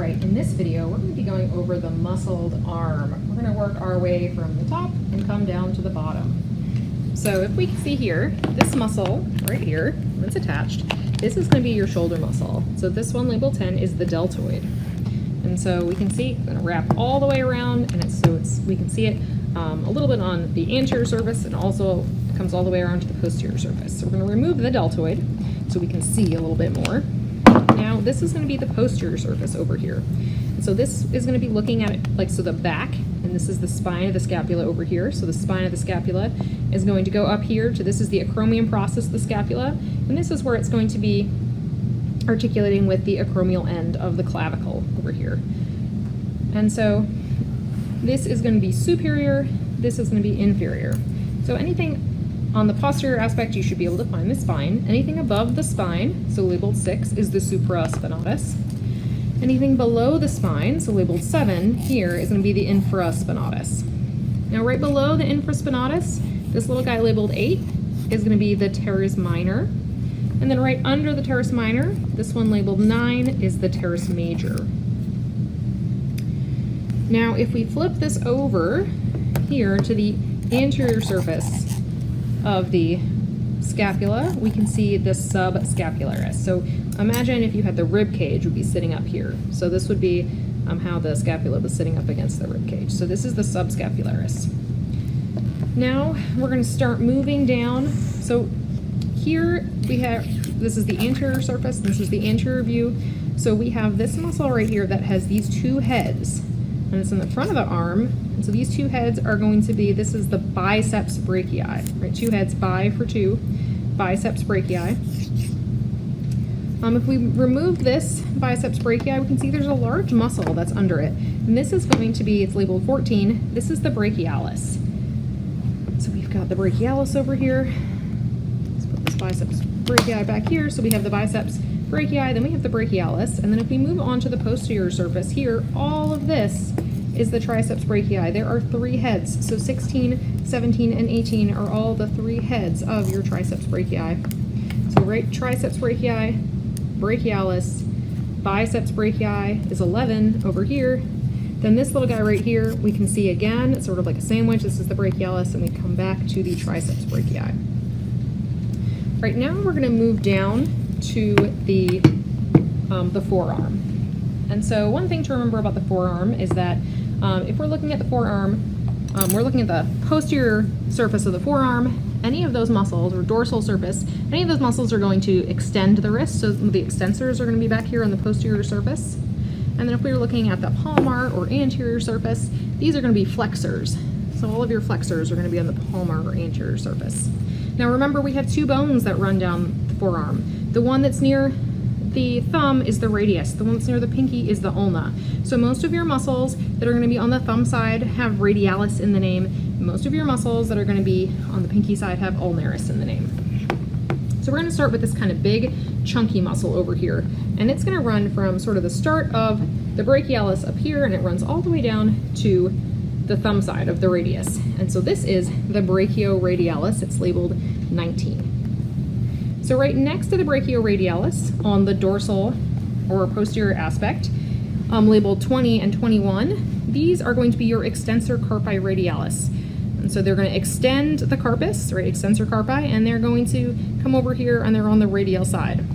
Alright, in this video we're going to be going over the muscled arm. We're going to work our way from the top and come down to the bottom. So if we can see here, this muscle right here, when it's attached, this is going to be your shoulder muscle. So this one labeled 10 is the deltoid. And so we can see, it's going to wrap all the way around, and we can see it a little bit on the anterior surface, and also it comes all the way around to the posterior surface. So we're going to remove the deltoid so we can see a little bit more. Now this is going to be the posterior surface over here. And so this is going to be looking at it like so the back, and this is the spine of the scapula over here. So the spine of the scapula is going to go up here to, this is the acromion process of the scapula, and this is where it's going to be articulating with the acromial end of the clavicle over here. And so this is going to be superior, this is going to be inferior. So anything on the posterior aspect, you should be able to find the spine. Anything above the spine, so labeled 6, is the supraspinatus. Anything below the spine, so labeled 7 here, is going to be the infraspinatus. Now right below the infraspinatus, this little guy labeled 8 is going to be the teres minor. And then right under the teres minor, this one labeled 9 is the teres major. Now if we flip this over here to the anterior surface of the scapula, we can see the subscapularis. So imagine if you had the rib cage would be sitting up here. So this would be how the scapula was sitting up against the rib cage. So this is the subscapularis. Now we're going to start moving down. So here we have, this is the anterior surface, this is the anterior view. So we have this muscle right here that has these two heads, and it's in the front of the arm. And so these two heads are going to be, this is the biceps brachii, right? Two heads, bi for two, biceps brachii. If we remove this biceps brachii, we can see there's a large muscle that's under it. And this is going to be, it's labeled 14, this is the brachialis. So we've got the brachialis over here. Let's put this biceps brachii back here. So we have the biceps brachii, then we have the brachialis. And then if we move on to the posterior surface here, all of this is the triceps brachii. There are 3 heads, so 16, 17, and 18 are all the 3 heads of your triceps brachii. So right, triceps brachii, brachialis, biceps brachii is 11 over here. Then this little guy right here, we can see again, it's sort of like a sandwich. This is the brachialis, and we come back to the triceps brachii. Right now we're going to move down to the forearm. And so one thing to remember about the forearm is that if we're looking at the forearm, we're looking at the posterior surface of the forearm. Any of those muscles, or dorsal surface, any of those muscles are going to extend the wrist. So the extensors are going to be back here on the posterior surface. And then if we were looking at the palmar or anterior surface, these are going to be flexors. So all of your flexors are going to be on the palmar or anterior surface. Now remember, we have 2 bones that run down the forearm. The one that's near the thumb is the radius. The one that's near the pinky is the ulna. So most of your muscles that are going to be on the thumb side have radialis in the name. Most of your muscles that are going to be on the pinky side have ulnaris in the name. So we're going to start with this kind of big, chunky muscle over here. And it's going to run from sort of the start of the brachialis up here, and it runs all the way down to the thumb side of the radius. And so this is the brachioradialis. It's labeled 19. So right next to the brachioradialis on the dorsal or posterior aspect, labeled 20 and 21, these are going to be your extensor carpi radialis. And so they're going to extend the carpus, right, extensor carpi, and they're going to come over here and they're on the radial side.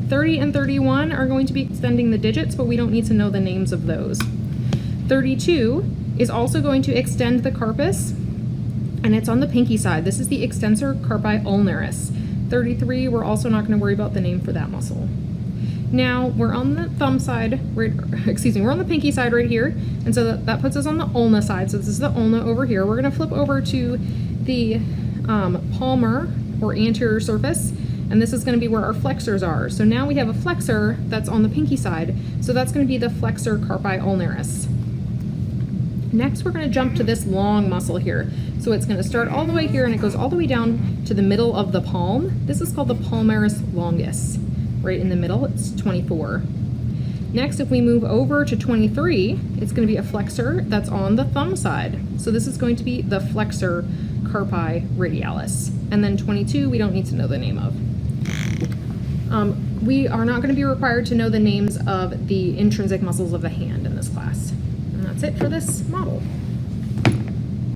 30 and 31 are going to be extending the digits, but we don't need to know the names of those. 32 is also going to extend the carpus, and it's on the pinky side. This is the extensor carpi ulnaris. 33, we're also not going to worry about the name for that muscle. Now we're on the thumb side, we're on the pinky side right here, and so that puts us on the ulna side. So this is the ulna over here. We're going to flip over to the palmar or anterior surface, and this is going to be where our flexors are. So now we have a flexor that's on the pinky side, so that's going to be the flexor carpi ulnaris. Next, we're going to jump to this long muscle here. So it's going to start all the way here, and it goes all the way down to the middle of the palm. This is called the palmaris longus. Right in the middle, it's 24. Next, if we move over to 23, it's going to be a flexor that's on the thumb side. So this is going to be the flexor carpi radialis. And then 22, we don't need to know the name of. we are not going to be required to know the names of the intrinsic muscles of the hand in this class. And that's it for this model.